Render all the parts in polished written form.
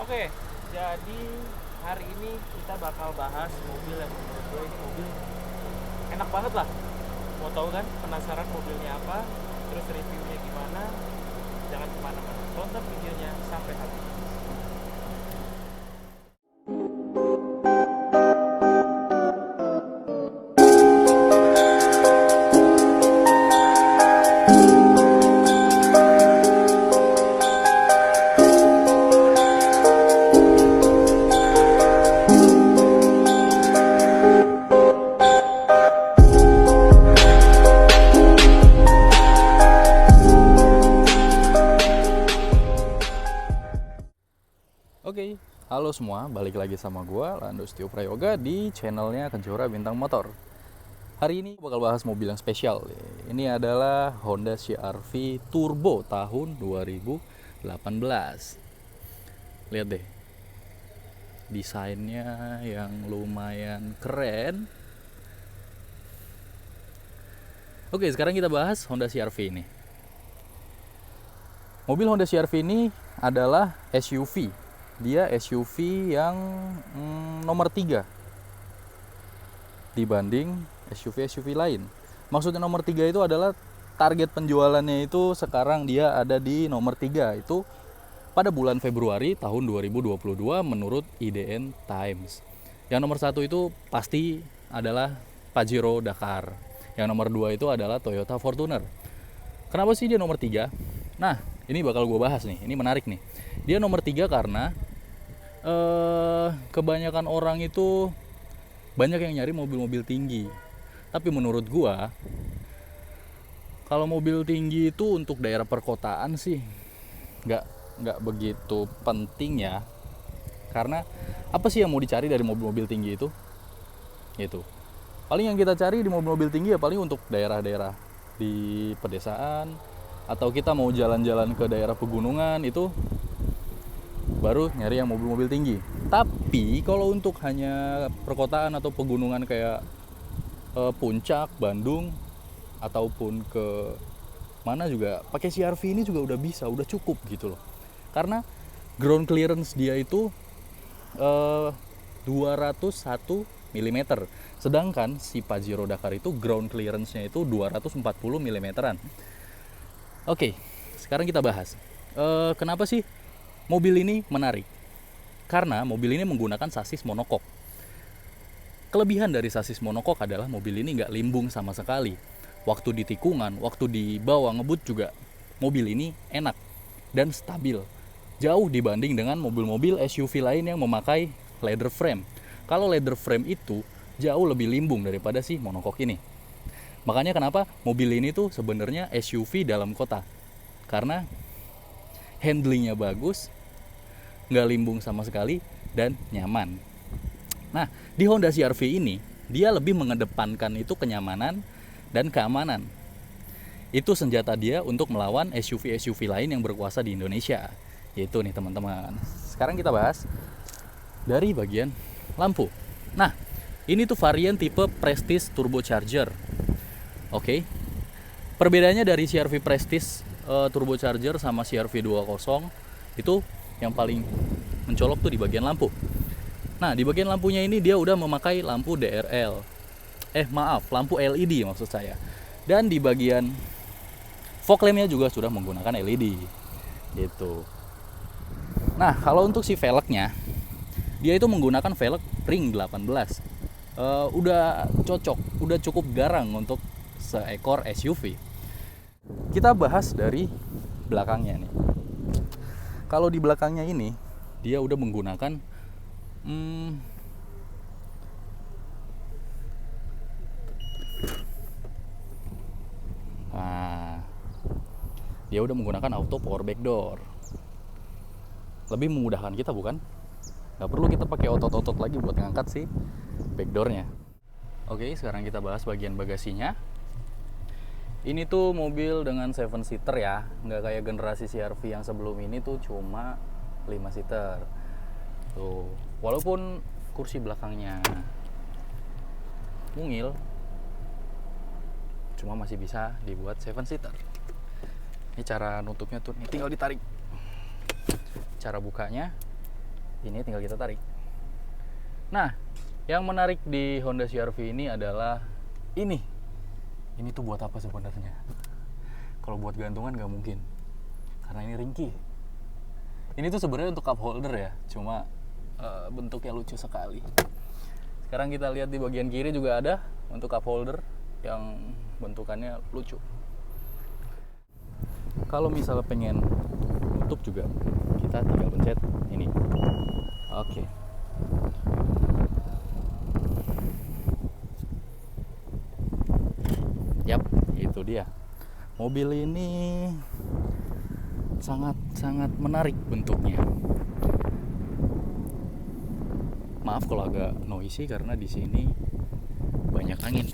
Oke, jadi hari ini kita bakal bahas mobil yang menurut gue ini mobil enak banget lah. Mau tahu kan, penasaran mobilnya apa, terus reviewnya gimana? Jangan kemana-mana, tonton videonya sampai habis. Oke, halo semua, balik lagi sama gua Lando Setio Prayoga di channelnya Kejora Bintang Motor. Hari ini bakal bahas mobil yang spesial. Ini adalah Honda CR-V Turbo tahun 2018. Lihat deh, desainnya yang lumayan keren. Oke, sekarang kita bahas Honda CR-V ini. Mobil Honda CR-V ini adalah SUV. Dia SUV yang nomor 3 dibanding SUV-SUV lain. Maksudnya nomor 3 itu adalah target penjualannya itu sekarang dia ada di nomor 3 itu pada bulan Februari tahun 2022 menurut IDN Times. Yang nomor 1 itu pasti adalah Pajero Dakar. Yang nomor 2 itu adalah Toyota Fortuner. Kenapa sih dia nomor 3? Nah, ini bakal gue bahas nih. Ini menarik nih. Dia nomor 3 karena kebanyakan orang itu banyak yang nyari mobil-mobil tinggi. Tapi menurut gua, kalau mobil tinggi itu untuk daerah perkotaan sih nggak begitu penting ya. Karena apa sih yang mau dicari dari mobil-mobil tinggi itu? Itu paling yang kita cari di mobil-mobil tinggi ya paling untuk daerah-daerah di pedesaan, atau kita mau jalan-jalan ke daerah pegunungan itu baru nyari yang mobil-mobil tinggi. Tapi kalau untuk hanya perkotaan atau pegunungan kayak Puncak, Bandung, ataupun ke mana juga pakai CR-V ini juga udah bisa, udah cukup gitu loh. Karena ground clearance dia itu 201 mm. Sedangkan si Pajero Dakar itu ground clearance-nya itu 240 mm-an. Oke, sekarang kita bahas. Kenapa sih mobil ini menarik? Karena mobil ini menggunakan sasis monokok. Kelebihan dari sasis monokok adalah mobil ini nggak limbung sama sekali. Waktu di tikungan, waktu dibawa ngebut juga, mobil ini enak dan stabil. Jauh dibanding dengan mobil-mobil SUV lain yang memakai leather frame. Kalau leather frame itu jauh lebih limbung daripada si monokok ini. Makanya kenapa mobil ini tuh sebenarnya SUV dalam kota. Karena handlingnya bagus, nggak limbung sama sekali, dan nyaman. Nah, di Honda CR-V ini dia lebih mengedepankan itu kenyamanan dan keamanan. Itu senjata dia untuk melawan SUV-SUV lain yang berkuasa di Indonesia. Yaitu nih teman-teman. Sekarang kita bahas dari bagian lampu. Nah, ini tuh varian tipe Prestige Turbocharger. Oke. Perbedaannya dari CR-V Prestige Turbocharger sama CR-V 2.0 itu yang paling mencolok tuh di bagian lampu. Nah, di bagian lampunya ini dia udah memakai lampu DRL. Lampu LED maksud saya. Dan di bagian fog lampnya juga sudah menggunakan LED. Gitu. Nah, kalau untuk si velgnya, dia itu menggunakan velg ring 18. Udah cocok, udah cukup garang untuk seekor SUV. Kita bahas dari belakangnya nih. Kalau di belakangnya ini dia udah menggunakan dia udah menggunakan auto power back door. Lebih memudahkan kita bukan? Gak perlu kita pakai otot-otot lagi buat ngangkat si backdoornya. Oke, sekarang kita bahas bagian bagasinya. Ini tuh mobil dengan 7 seater ya, nggak kayak generasi CR-V yang sebelum ini tuh cuma 5 seater. Tuh, walaupun kursi belakangnya mungil, cuma masih bisa dibuat 7 seater. Ini cara nutupnya tuh, nih tinggal ditarik. Cara bukanya Ini tinggal kita tarik. Nah, yang menarik di Honda CR-V ini adalah ini. Ini tuh buat apa sebenarnya? Kalau buat gantungan nggak mungkin, karena ini ringkih. Ini tuh sebenarnya untuk cup holder ya, cuma bentuknya lucu sekali. Sekarang kita lihat di bagian kiri juga ada untuk cup holder yang bentukannya lucu. Kalau misalnya pengen tutup juga, kita tinggal pencet ini. Oke. Yap, itu dia. Mobil ini sangat menarik bentuknya. Maaf kalau agak noisy karena di sini banyak angin.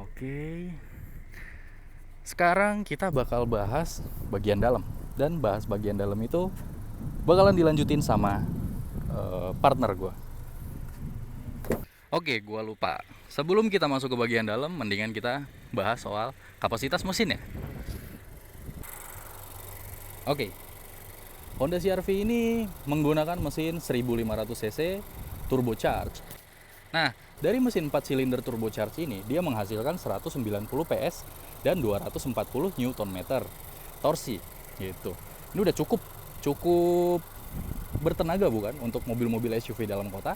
Oke. Sekarang kita bakal bahas bagian dalam, dan bahas bagian dalam itu bakalan dilanjutin sama partner gue. Oke, gue lupa. Sebelum kita masuk ke bagian dalam, mendingan kita bahas soal kapasitas mesin ya. Oke, Honda CR-V ini menggunakan mesin 1500 cc turbocharged. Nah, dari mesin 4 silinder turbocharged ini, dia menghasilkan 190 PS dan 240 Nm torsi gitu. Ini udah cukup bertenaga bukan untuk mobil-mobil SUV dalam kota.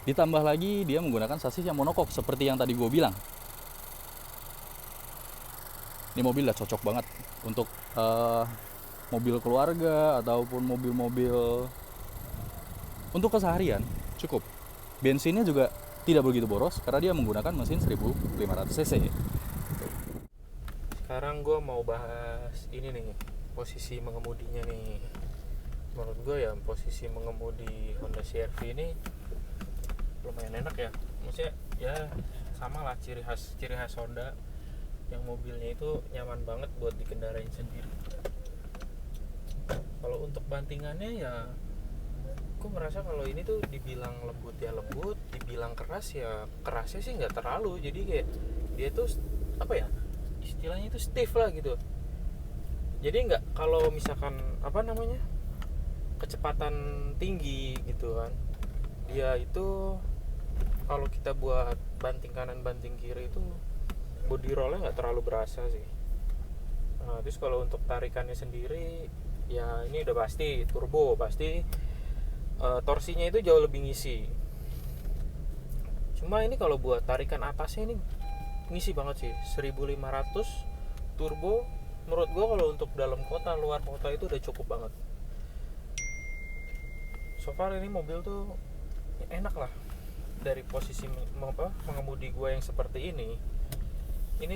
Ditambah lagi dia menggunakan sasis yang monokok seperti yang tadi gue bilang. Ini mobil udah cocok banget untuk mobil keluarga ataupun mobil-mobil untuk keseharian, cukup. Bensinnya juga tidak begitu boros karena dia menggunakan mesin 1500 cc. Sekarang gue mau bahas ini nih, posisi mengemudinya nih. Menurut gue ya posisi mengemudi Honda CR-V ini lumayan enak ya. Maksudnya ya sama lah ciri khas Honda yang mobilnya itu nyaman banget buat dikendarain sendiri. Kalau untuk bantingannya ya aku merasa kalau ini tuh dibilang lembut ya lembut, dibilang keras ya kerasnya sih nggak terlalu. Jadi kayak dia tuh apa ya, istilahnya itu stiff lah gitu. Jadi nggak, kalau misalkan apa namanya, kecepatan tinggi gitu kan, dia itu kalau kita buat banting kanan banting kiri itu body rollnya nggak terlalu berasa sih. Nah, terus kalau untuk tarikannya sendiri ya ini udah pasti turbo, pasti torsinya itu jauh lebih ngisi. Cuma ini kalau buat tarikan atasnya ini ngisi banget sih. 1500 turbo menurut gua kalau untuk dalam kota, luar kota itu udah cukup banget. So far ini mobil tuh enak lah. Dari posisi mengemudi gue yang seperti ini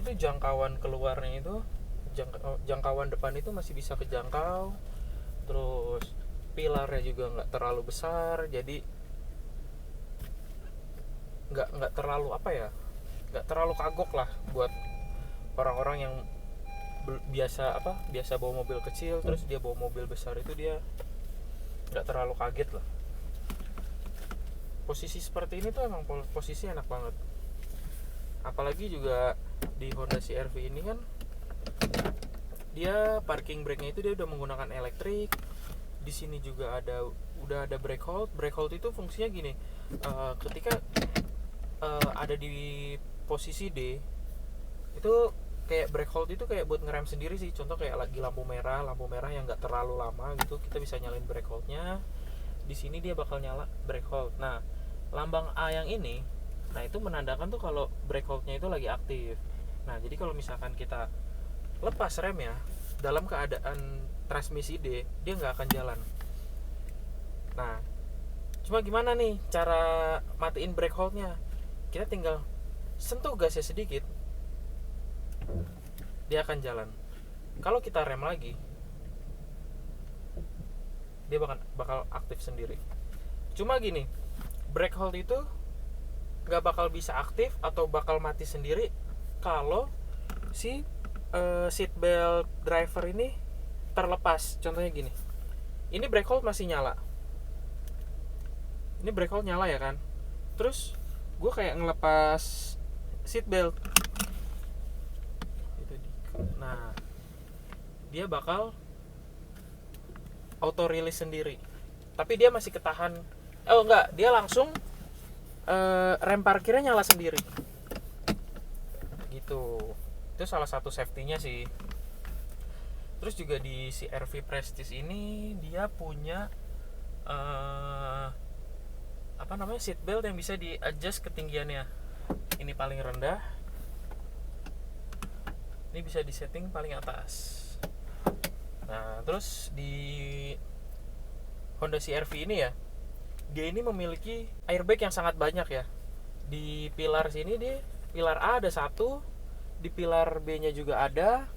tuh jangkauan keluarnya itu, jangkauan depan itu masih bisa kejangkau. Terus pilarnya juga nggak terlalu besar, jadi nggak terlalu apa ya, nggak terlalu kagok lah buat orang-orang yang biasa bawa mobil kecil terus dia bawa mobil besar, itu dia nggak terlalu kaget lah. Posisi seperti ini tuh emang posisi enak banget. Apalagi juga di Honda CR-V ini kan dia parking brake-nya itu dia udah menggunakan elektrik. Di sini juga udah ada brake hold. Brake hold itu fungsinya gini, ketika ada di posisi D itu kayak brake hold itu kayak buat ngerem sendiri sih. Contoh kayak lagi lampu merah yang nggak terlalu lama gitu, kita bisa nyalain brake hold-nya. Di sini dia bakal nyala brake hold. Nah, lambang A yang ini, nah itu menandakan tuh kalau brake hold-nya itu lagi aktif. Nah, jadi kalau misalkan kita lepas rem ya dalam keadaan transmisi D, dia nggak akan jalan. Nah, cuma gimana nih cara matiin brake hold-nya? Kita tinggal sentuh gasnya sedikit, dia akan jalan. Kalau kita rem lagi, dia bakal aktif sendiri. Cuma gini, brake hold itu nggak bakal bisa aktif atau bakal mati sendiri kalau si seat belt driver ini terlepas. Contohnya gini, ini brake hold masih nyala, ini brake hold nyala ya kan, terus gue kayak ngelepas seat belt, nah dia bakal auto release sendiri. Tapi dia masih ketahan. Oh enggak, dia langsung rem parkirnya nyala sendiri. Gitu. Itu salah satu safety-nya sih. Terus juga di CR-V Prestige ini dia punya seat belt yang bisa di adjust ketinggiannya. Ini paling rendah, ini bisa di setting paling atas. Nah, terus di Honda CR-V ini ya, dia ini memiliki airbag yang sangat banyak ya. Di pilar sini dia, pilar A ada satu, di pilar B nya juga ada.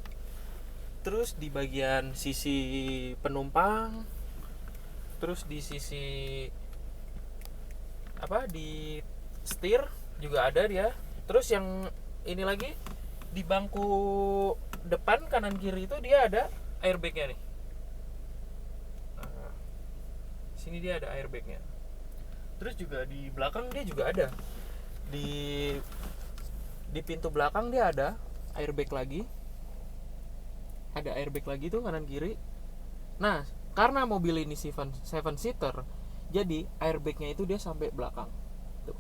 Terus di bagian sisi penumpang, terus di sisi di setir juga ada dia. Terus yang ini lagi di bangku depan kanan kiri itu dia ada airbagnya nih. Nah, sini dia ada airbagnya. Terus juga di belakang dia juga ada. Di pintu belakang dia ada airbag lagi. Ada airbag lagi tuh kanan kiri. Nah, karena mobil ini 7 seater, jadi airbagnya itu dia sampai belakang. Tuh.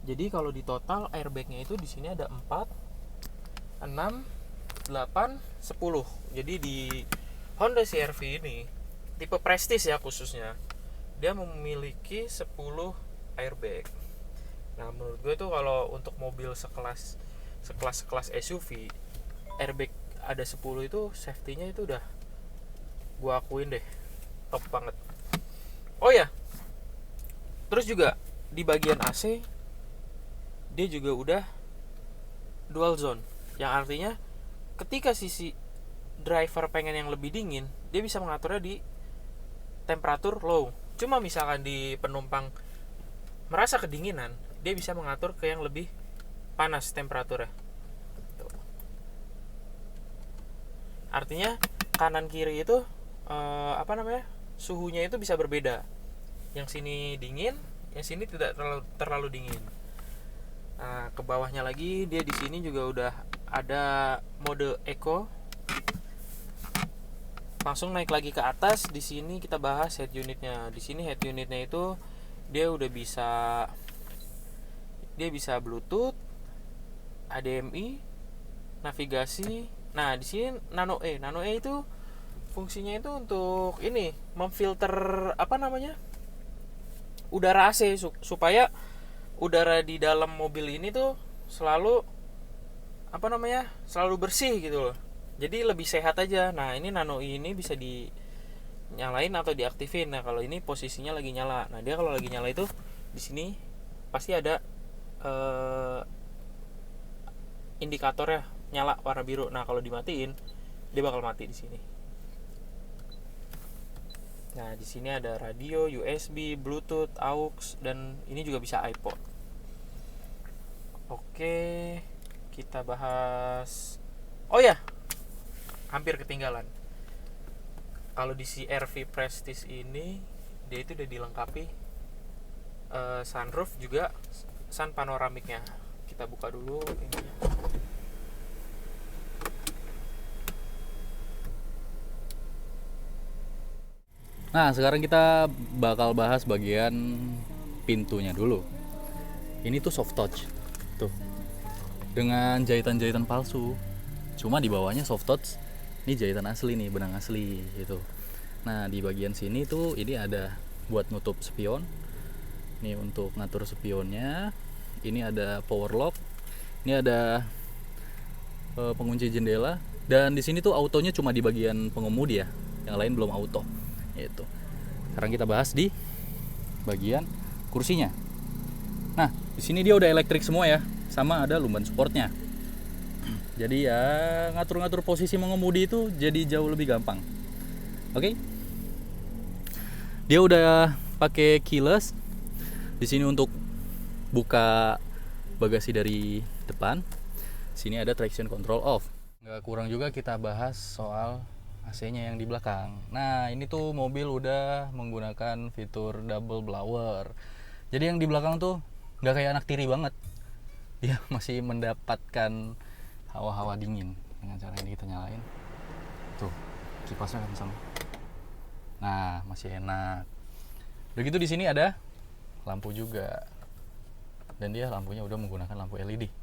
Jadi kalau di total airbagnya itu di sini ada 4, 6, 8, 10. Jadi di Honda CR-V ini tipe Prestige ya khususnya, dia memiliki 10 airbag. Nah, menurut gue tuh kalau untuk mobil sekelas SUV, airbag ada 10 itu safety-nya itu udah gue akuin deh, top banget. Oh ya, terus juga di bagian AC dia juga udah dual zone, yang artinya ketika sisi driver pengen yang lebih dingin, dia bisa mengaturnya di temperatur low. Cuma misalkan di penumpang merasa kedinginan, dia bisa mengatur ke yang lebih panas temperaturnya. Tuh. Artinya kanan kiri itu suhunya itu bisa berbeda. Yang sini dingin, yang sini tidak terlalu dingin. Nah, ke bawahnya lagi dia di sini juga udah ada mode eco. Langsung naik lagi ke atas, di sini kita bahas head unitnya. Di sini head unitnya itu dia bisa Bluetooth, HDMI, navigasi. Nah, di sini Nano E itu fungsinya itu untuk ini memfilter udara AC supaya udara di dalam mobil ini tuh selalu selalu bersih gitu loh. Jadi lebih sehat aja. Nah, ini Nano E ini bisa dinyalain atau diaktifin. Nah, kalau ini posisinya lagi nyala. Nah, dia kalau lagi nyala itu di sini pasti ada indikatornya nyala warna biru. Nah, kalau dimatiin dia bakal mati di sini. Nah, di sini ada radio, USB, Bluetooth, AUX, dan ini juga bisa iPod. Oke, kita bahas. Oh ya, hampir ketinggalan. Kalau di CR-V Prestige ini, dia itu udah dilengkapi sunroof juga, sun panoramiknya. Kita buka dulu ini. Nah, sekarang kita bakal bahas bagian pintunya dulu. Ini tuh soft touch. Tuh. Dengan jahitan-jahitan palsu. Cuma di bawahnya soft touch. Ini jahitan asli nih, benang asli gitu. Nah, di bagian sini tuh ini ada buat nutup spion. Ini untuk ngatur spionnya. Ini ada power lock. Ini ada pengunci jendela, dan di sini tuh autonya cuma di bagian pengemudi ya. Yang lain belum auto. Itu. Sekarang kita bahas di bagian kursinya. Nah, di sini dia udah elektrik semua ya, sama ada lumban supportnya. Jadi ya ngatur-ngatur posisi mengemudi itu jadi jauh lebih gampang. Oke? Dia udah pakai keyless. Di sini untuk buka bagasi dari depan. Sini ada traction control off. Nggak kurang juga kita bahas soal AC-nya yang di belakang. Nah, ini tuh mobil udah menggunakan fitur double blower. Jadi yang di belakang tuh nggak kayak anak tiri banget. Dia masih mendapatkan hawa-hawa dingin dengan cara ini kita nyalain. Tuh, kipasnya kencang. Nah, masih enak. Udah gitu di sini ada lampu juga. Dan dia lampunya udah menggunakan lampu LED.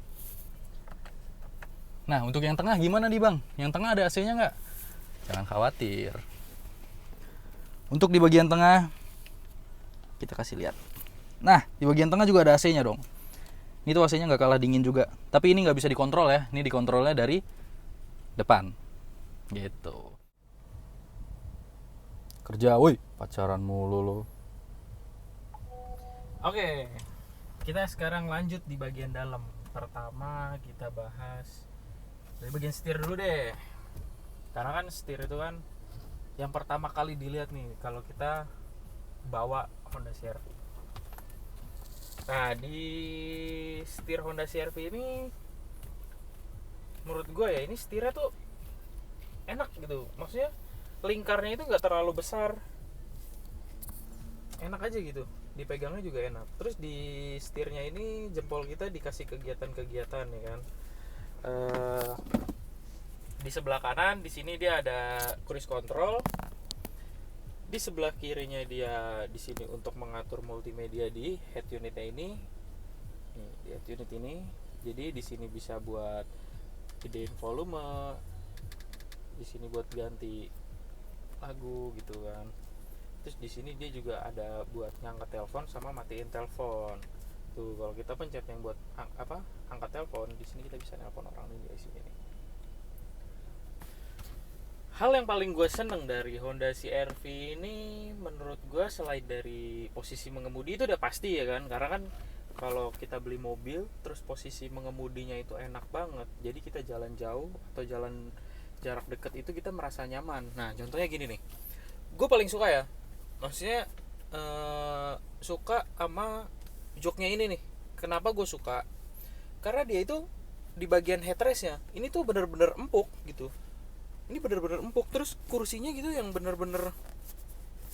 Nah, untuk yang tengah gimana nih Bang? Yang tengah ada AC-nya nggak? Jangan khawatir. Untuk di bagian tengah, kita kasih lihat. Nah, di bagian tengah juga ada AC-nya dong. Ini tuh AC-nya nggak kalah dingin juga. Tapi ini nggak bisa dikontrol ya. Ini dikontrolnya dari depan. Gitu. Kerja, woi, pacaran mulu lo. Oke, kita sekarang lanjut di bagian dalam. Pertama kita bahas dari bagian setir dulu deh. Karena kan setir itu kan yang pertama kali dilihat nih kalau kita bawa Honda CR-V. Nah, di setir Honda CR-V ini menurut gue ya, ini setirnya tuh enak gitu. Maksudnya lingkarnya itu nggak terlalu besar, enak aja gitu, dipegangnya juga enak. Terus di setirnya ini jempol kita dikasih kegiatan-kegiatan ya kan. Di sebelah kanan di sini dia ada cruise control, di sebelah kirinya dia di sini untuk mengatur multimedia di head unitnya ini. Nih, di head unit ini, jadi di sini bisa buat gedein volume, di sini buat ganti lagu gitu kan. Terus di sini dia juga ada buat ngangkat telepon sama matiin telepon. Tuh kalau kita pencet yang buat angkat telepon, di sini kita bisa nelpon orang ini di sini. Hal yang paling gue seneng dari Honda CR-V ini menurut gue, selain dari posisi mengemudi itu udah pasti ya kan, karena kan kalau kita beli mobil terus posisi mengemudinya itu enak banget, jadi kita jalan jauh atau jalan jarak dekat itu kita merasa nyaman. Nah contohnya gini nih, gue paling suka ya, maksudnya suka sama joknya ini nih. Kenapa gue suka? Karena dia itu di bagian headrestnya ini tuh bener-bener empuk gitu. Ini bener-bener empuk, terus kursinya gitu yang bener-bener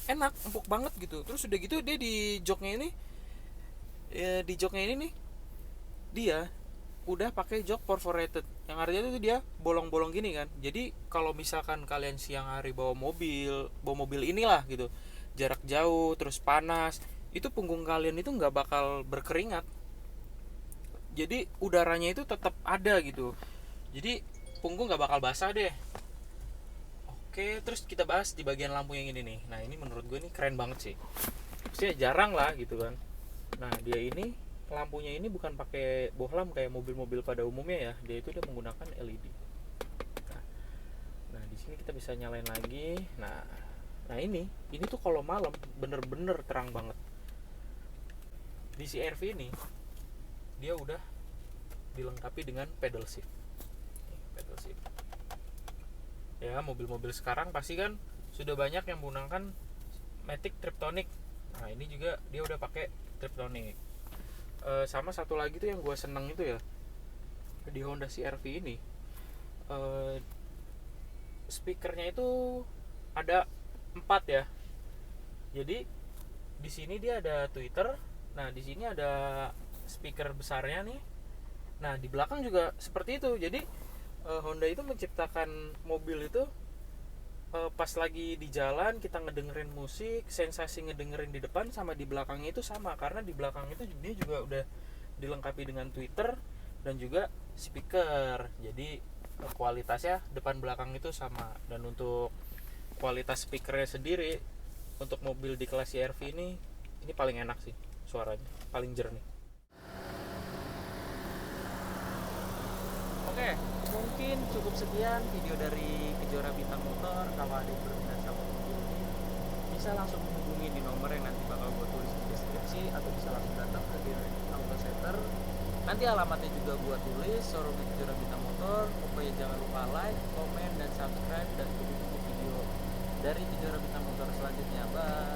enak, empuk banget gitu. Terus udah gitu dia di joknya ini, di joknya ini nih dia udah pakai jok perforated, yang artinya itu dia bolong-bolong gini kan. Jadi kalau misalkan kalian siang hari bawa mobil inilah gitu, jarak jauh terus panas, itu punggung kalian itu nggak bakal berkeringat. Jadi udaranya itu tetap ada gitu. Jadi punggung nggak bakal basah deh. Oke, terus kita bahas di bagian lampu yang ini nih. Nah ini menurut gue ini keren banget sih. Maksudnya jarang lah gitu kan. Nah dia ini lampunya ini bukan pakai bohlam kayak mobil-mobil pada umumnya ya. Dia itu udah menggunakan LED. Nah di sini kita bisa nyalain lagi. Nah ini tuh kalau malam bener-bener terang banget. Di CR-V ini dia udah dilengkapi dengan pedal shift. Pedal shift. Ya mobil-mobil sekarang pasti kan sudah banyak yang menggunakan Matic Triptonic. Nah ini juga dia udah pakai Triptonic. Sama satu lagi tuh yang gue seneng itu ya, di Honda CR-V ini speakernya itu ada 4 ya. Jadi di sini dia ada tweeter. Nah di sini ada speaker besarnya nih. Nah di belakang juga seperti itu. Jadi Honda itu menciptakan mobil itu pas lagi di jalan kita ngedengerin musik, sensasi ngedengerin di depan sama di belakangnya itu sama, karena di belakang itu dia juga udah dilengkapi dengan tweeter dan juga speaker. Jadi kualitasnya depan belakang itu sama. Dan untuk kualitas speakernya sendiri untuk mobil di kelas CR-V ini paling enak sih, suaranya paling jernih. Oke, mungkin cukup sekian video dari Kejora Bintang Motor. Kalau ada yang berminat sama mobil ini, bisa langsung menghubungi di nomor yang nanti bakal gue tulis di deskripsi, atau bisa langsung datang ke Direct Auto Center. Nanti alamatnya juga gue tulis, showroom Kejora Bintang Motor. Pokoknya jangan lupa like, komen, dan subscribe, dan tunggu video dari Kejora Bintang Motor selanjutnya. Bye.